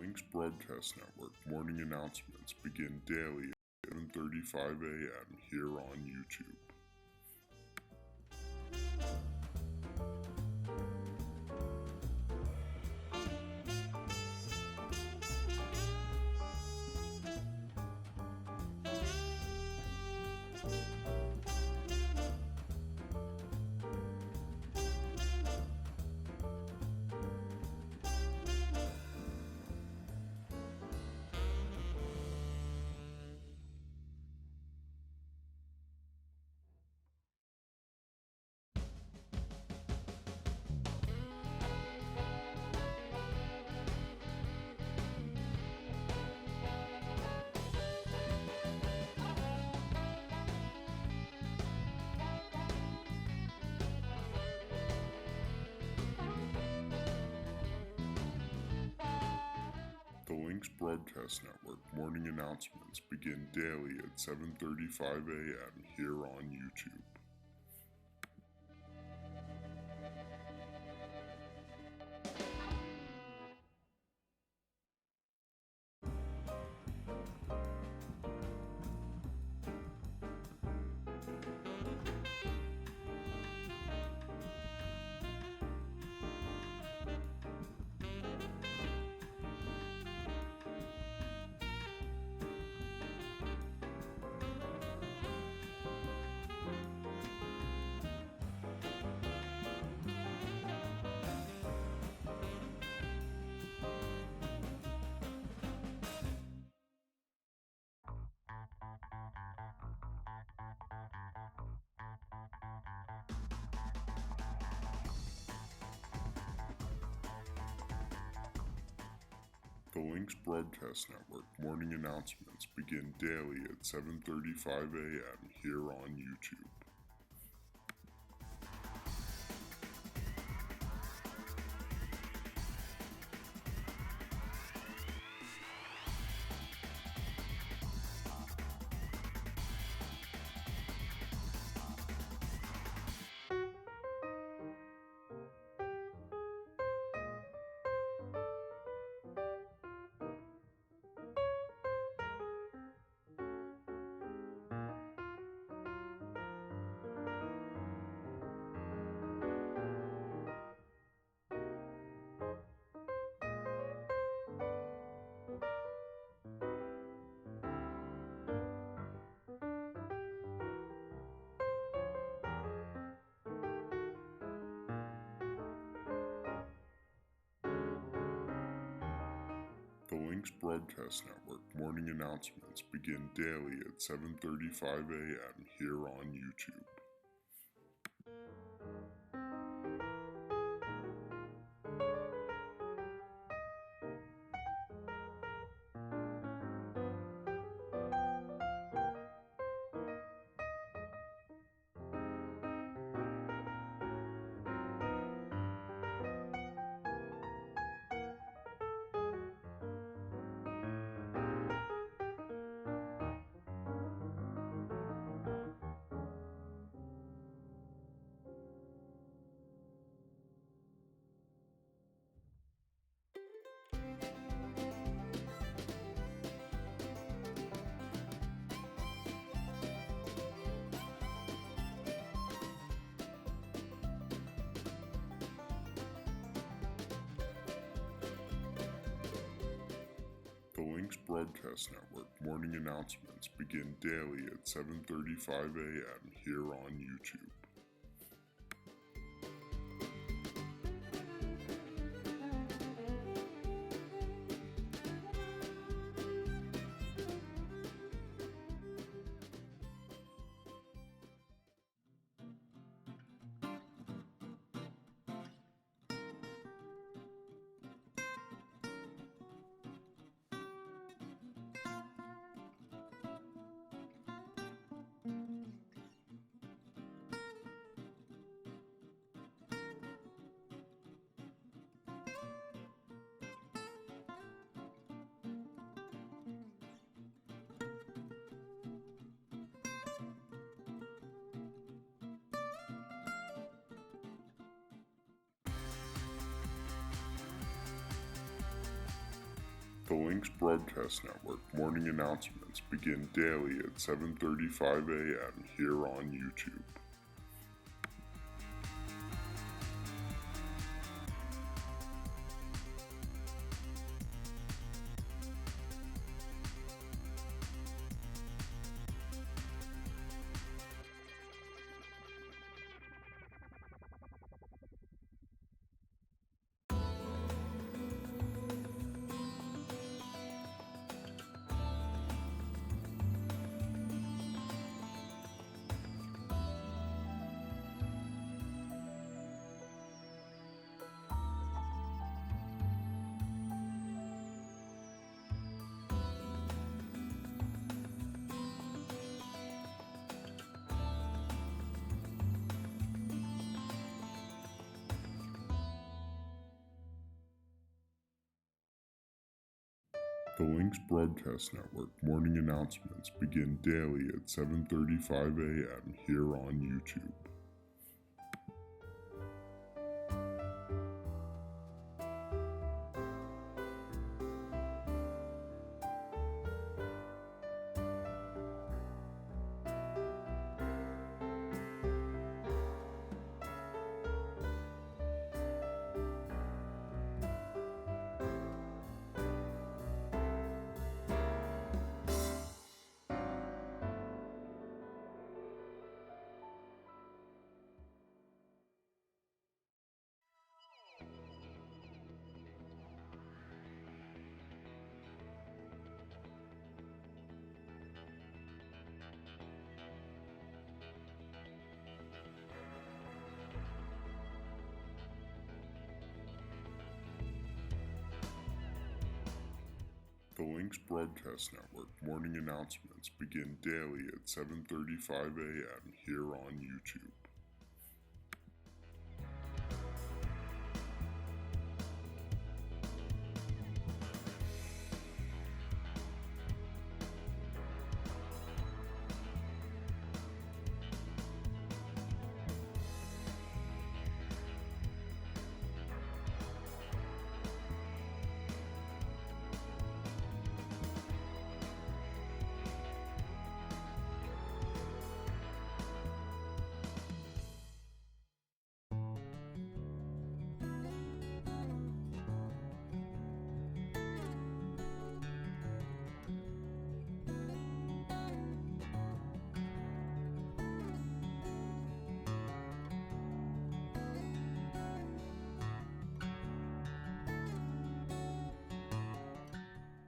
Links Broadcast Network morning announcements begin daily at 7:35 a.m. here on YouTube. The Links Broadcast Network morning announcements begin daily at 7:35 a.m. here on YouTube. The Links Broadcast Network morning announcements begin daily at 7:35 a.m. here on YouTube. The Links Broadcast Network morning announcements begin daily at 7:35 a.m. here on YouTube. The Links Broadcast Network morning announcements begin daily at 7:35 a.m. here on YouTube. The Lynx Broadcast Network morning announcements begin daily at 7:35 a.m. here on YouTube. The Lynx Broadcast Network morning announcements begin daily at 7:35 a.m. here on YouTube. The Lynx Broadcast Network morning announcements begin daily at 7:35 a.m. here on YouTube.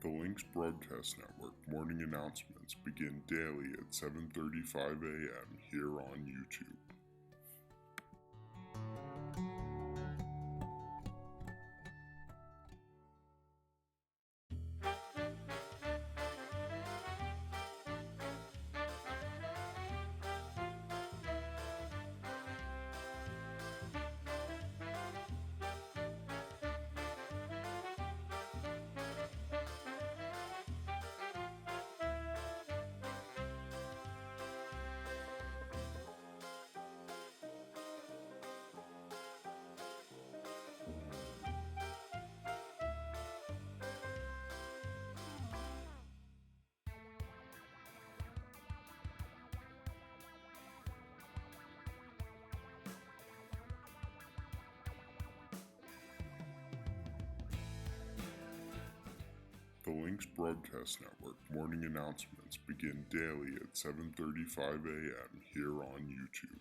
The Lynx Broadcast Network morning announcements begin daily at 7:35 a.m. here on YouTube. The Lynx Broadcast Network morning announcements begin daily at 7:35 a.m. here on YouTube.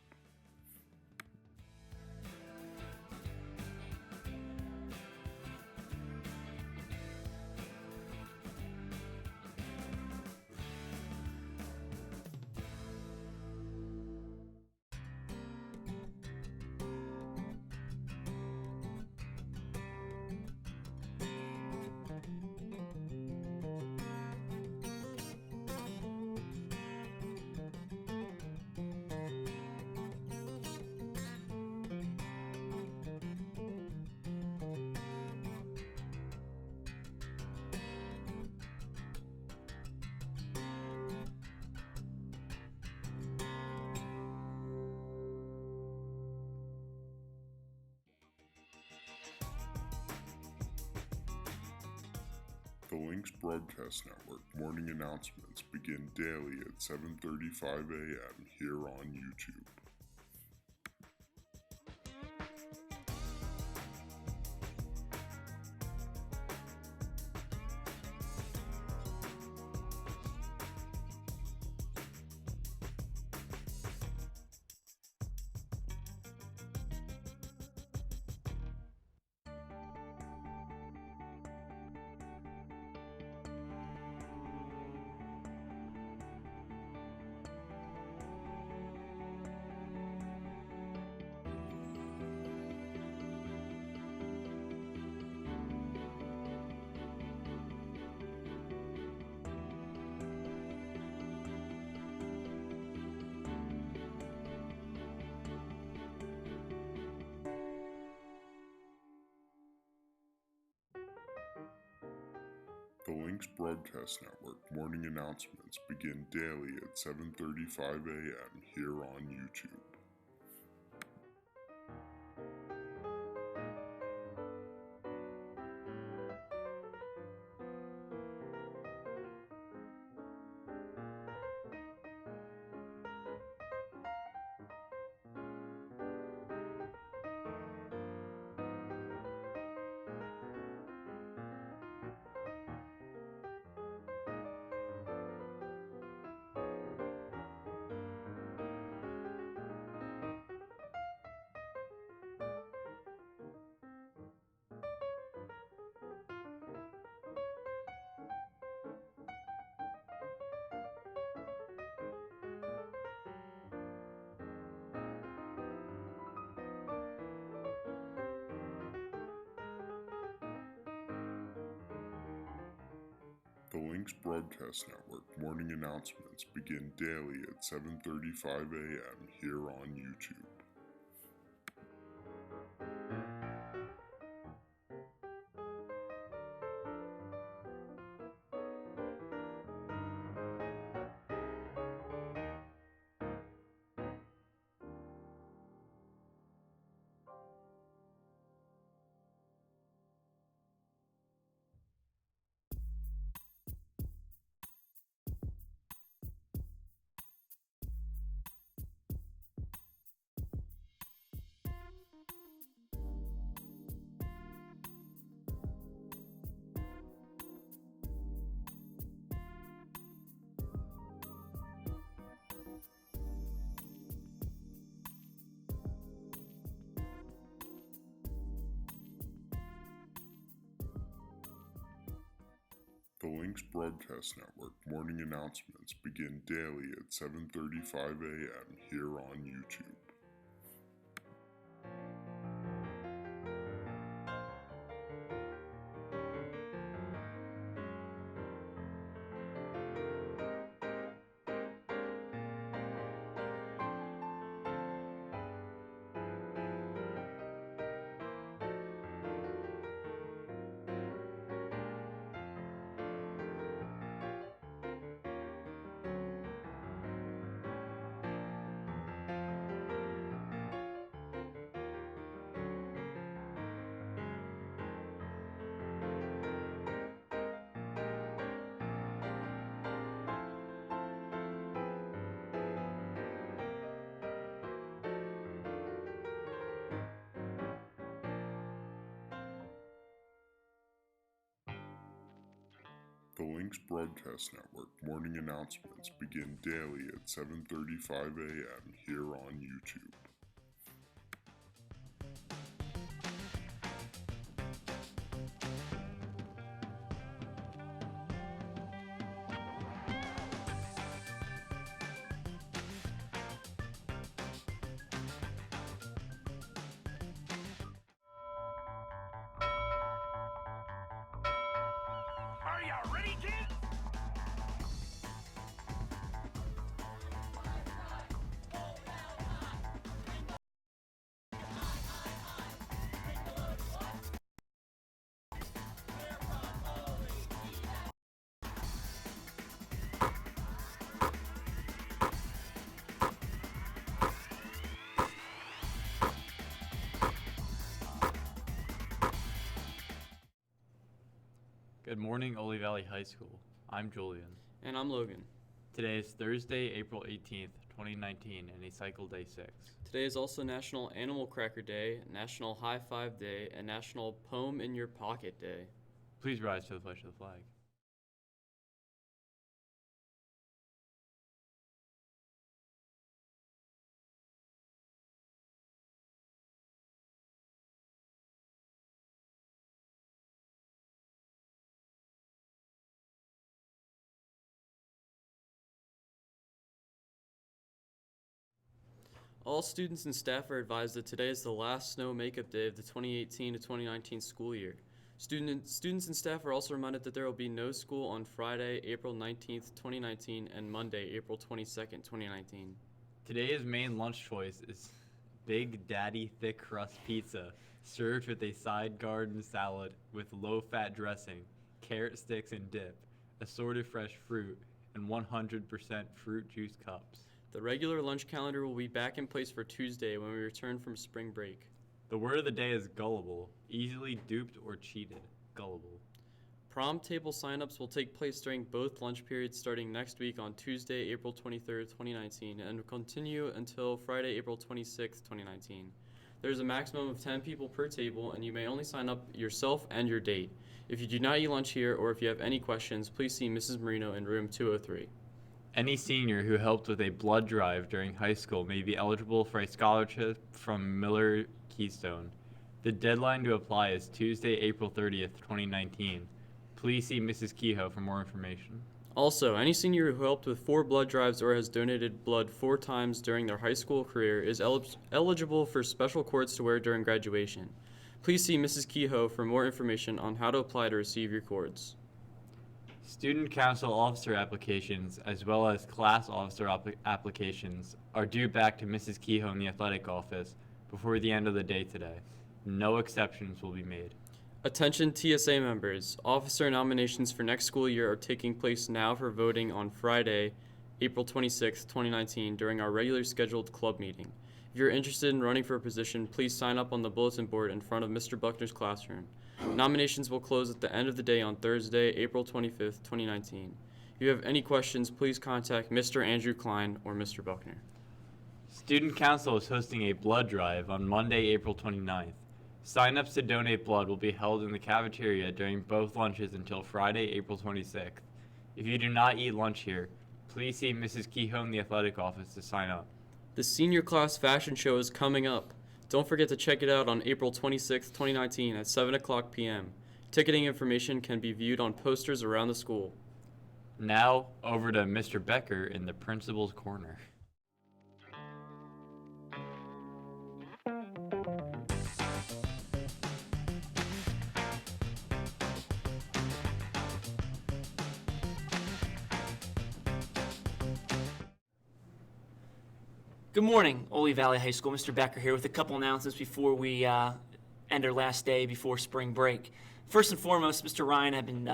Lynx Broadcast Network morning announcements begin daily at 7:35 a.m. here on YouTube. The Lynx Broadcast Network morning announcements begin daily at 7:35 a.m. here on YouTube. The Lynx Broadcast Network morning announcements begin daily at 7:35 a.m. here on YouTube. The Lynx Broadcast Network morning announcements begin daily at 7:35 a.m. here on YouTube. The Lynx Broadcast Network morning announcements begin daily at 7:35 a.m. here on YouTube. Are you ready, kids? Good morning, Ole Valley High School. I'm Julian. And I'm Logan. Today is Thursday, April 18th, 2019, and a cycle day 6. Today is also National Animal Cracker Day, National High Five Day, and National Poem in Your Pocket Day. Please rise to the pledge of the flag. All students and staff are advised that today is the last snow makeup day of the 2018 to 2019 school year. Students and staff are also reminded that there will be no school on Friday, April 19th, 2019, and Monday, April 22nd, 2019. Today's main lunch choice is Big Daddy Thick Crust Pizza, served with a side garden salad with low-fat dressing, carrot sticks and dip, assorted fresh fruit, and 100% fruit juice cups. The regular lunch calendar will be back in place for Tuesday when we return from spring break. The word of the day is gullible, easily duped or cheated. Gullible. Prom table signups will take place during both lunch periods starting next week on Tuesday, April 23rd, 2019, and will continue until Friday, April 26th, 2019. There's a maximum of 10 people per table, and you may only sign up yourself and your date. If you do not eat lunch here, or if you have any questions, please see Mrs. Marino in room 203. Any senior who helped with a blood drive during high school may be eligible for a scholarship from Miller Keystone. The deadline to apply is Tuesday, April 30th, 2019. Please see Mrs. Kehoe for more information. Also, any senior who helped with 4 blood drives or has donated blood 4 times during their high school career is eligible for special cords to wear during graduation. Please see Mrs. Kehoe for more information on how to apply to receive your cords. Student council officer applications, as well as class officer applications, are due back to Mrs. Kehoe in the athletic office before the end of the day today. No exceptions will be made. Attention TSA members, officer nominations for next school year are taking place now for voting on Friday, April 26, 2019, during our regular scheduled club meeting. If you're interested in running for a position, please sign up on the bulletin board in front of Mr. Buckner's classroom. Nominations will close at the end of the day on Thursday, April 25th, 2019. If you have any questions, please contact Mr. Andrew Klein or Mr. Buckner. Student council is hosting a blood drive on Monday, April 29th. Sign-ups to donate blood will be held in the cafeteria during both lunches until Friday, April 26th. If you do not eat lunch here, please see Mrs. Kehoe in the athletic office to sign up. The senior class fashion show is coming up. Don't forget to check it out on April 26, 2019 at 7 o'clock p.m. Ticketing information can be viewed on posters around the school. Now, over to Mr. Becker in the principal's corner. Good morning, Ole Valley High School. Mr. Becker here with a couple announcements before we end our last day before spring break. First and foremost, Mr. Ryan had been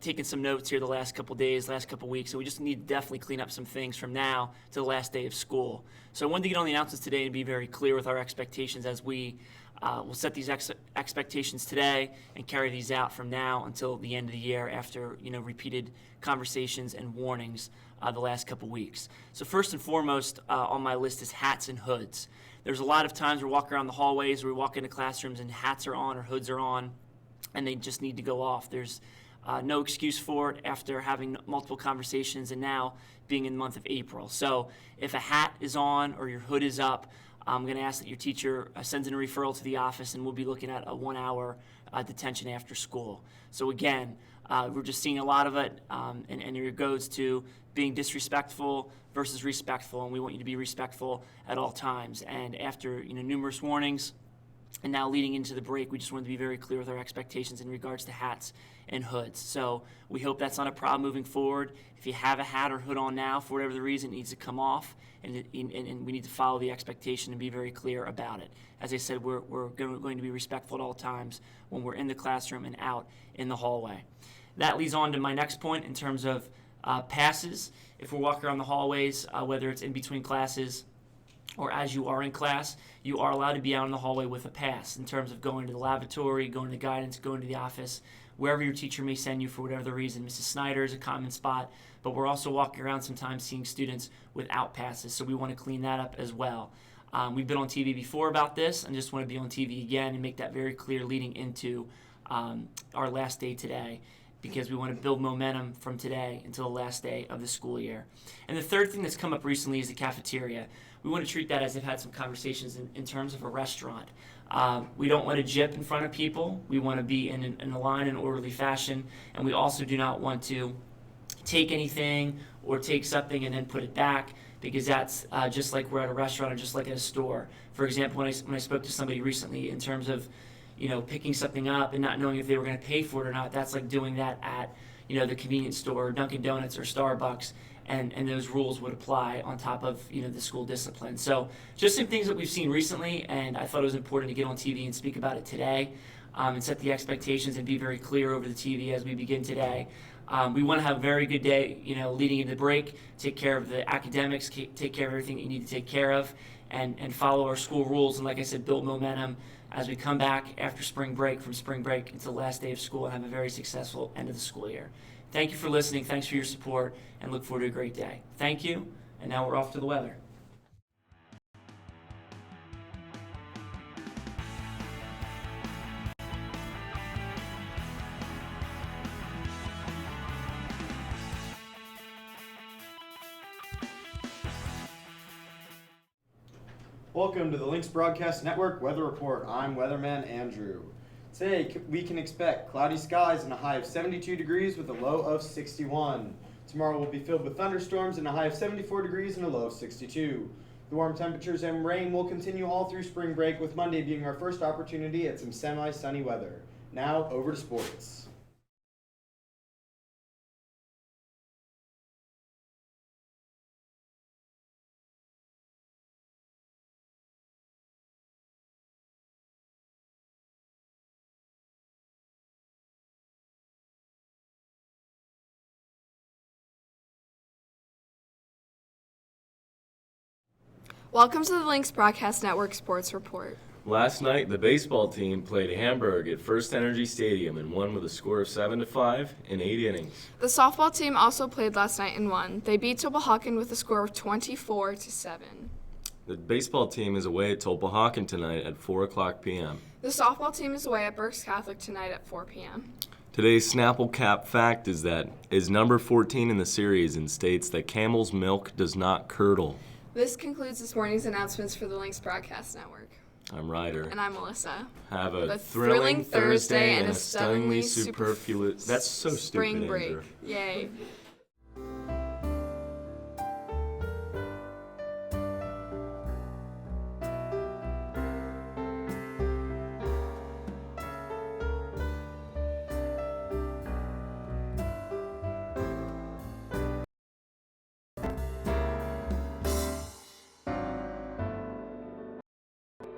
taking some notes here the last couple days, last couple weeks, so we just need to definitely clean up some things from now to the last day of school. So I wanted to get on the announcements today and be very clear with our expectations as we will set these expectations today and carry these out from now until the end of the year after repeated conversations and warnings the last couple weeks. So first and foremost on my list is hats and hoods. There's a lot of times we're walking around the hallways, we walk into classrooms and hats are on or hoods are on and they just need to go off. There's no excuse for it after having multiple conversations and now being in the month of April. So if a hat is on or your hood is up, I'm going to ask that your teacher sends in a referral to the office and we'll be looking at a 1-hour detention after school. So again, we're just seeing a lot of it and it goes to being disrespectful versus respectful, and we want you to be respectful at all times. And after numerous warnings and now leading into the break, we just wanted to be very clear with our expectations in regards to hats and hoods. So we hope that's not a problem moving forward. If you have a hat or hood on now, for whatever the reason, it needs to come off, and we need to follow the expectation and be very clear about it. As I said, we're going to be respectful at all times when we're in the classroom and out in the hallway. That leads on to my next point in terms of passes. If we're walking around the hallways, whether it's in between classes or as you are in class, you are allowed to be out in the hallway with a pass in terms of going to the lavatory, going to guidance, going to the office, wherever your teacher may send you for whatever the reason. Mrs. Snyder is a common spot, but we're also walking around sometimes seeing students without passes, so we want to clean that up as well. We've been on TV before about this and just want to be on TV again and make that very clear leading into our last day today, because we want to build momentum from today until the last day of the school year. And the third thing that's come up recently is the cafeteria. We want to treat that as they've had some conversations in terms of a restaurant. We don't want to jip in front of people. We want to be in a line and orderly fashion, and we also do not want to take anything or take something and then put it back, because that's just like we're at a restaurant or just like at a store. For example, when I spoke to somebody recently in terms of picking something up and not knowing if they were going to pay for it or not, that's like doing that at the convenience store, or Dunkin' Donuts or Starbucks, and those rules would apply on top of the school discipline. So just some things that we've seen recently, and I thought it was important to get on TV and speak about it today, and set the expectations and be very clear over the TV as we begin today. We want to have a very good day, leading into the break, take care of the academics, take care of everything that you need to take care of, and follow our school rules, and like I said, build momentum as we come back after spring break, from spring break until the last day of school, and have a very successful end of the school year. Thank you for listening, thanks for your support, and look forward to a great day. Thank you, and now we're off to the weather. Welcome to the Lynx Broadcast Network Weather Report. I'm Weatherman Andrew. Today we can expect cloudy skies and a high of 72 degrees with a low of 61. Tomorrow will be filled with thunderstorms and a high of 74 degrees and a low of 62. The warm temperatures and rain will continue all through spring break, with Monday being our first opportunity at some semi-sunny weather. Now over to sports. Welcome to the Lynx Broadcast Network Sports Report. Last night, the baseball team played Hamburg at First Energy Stadium and won with a score of 7-5 in 8 innings. The softball team also played last night and won. They beat Tulpehocken with a score of 24-7. The baseball team is away at Tulpehocken tonight at 4 o'clock p.m. The softball team is away at Berks Catholic tonight at 4 p.m. Today's Snapple Cap fact is number 14 in the series and states that camel's milk does not curdle. This concludes this morning's announcements for the Lynx Broadcast Network. I'm Ryder. And I'm Melissa. Have a thrilling Thursday and a stunningly superfluous... That's so stupid, spring break. Andrew. Yay.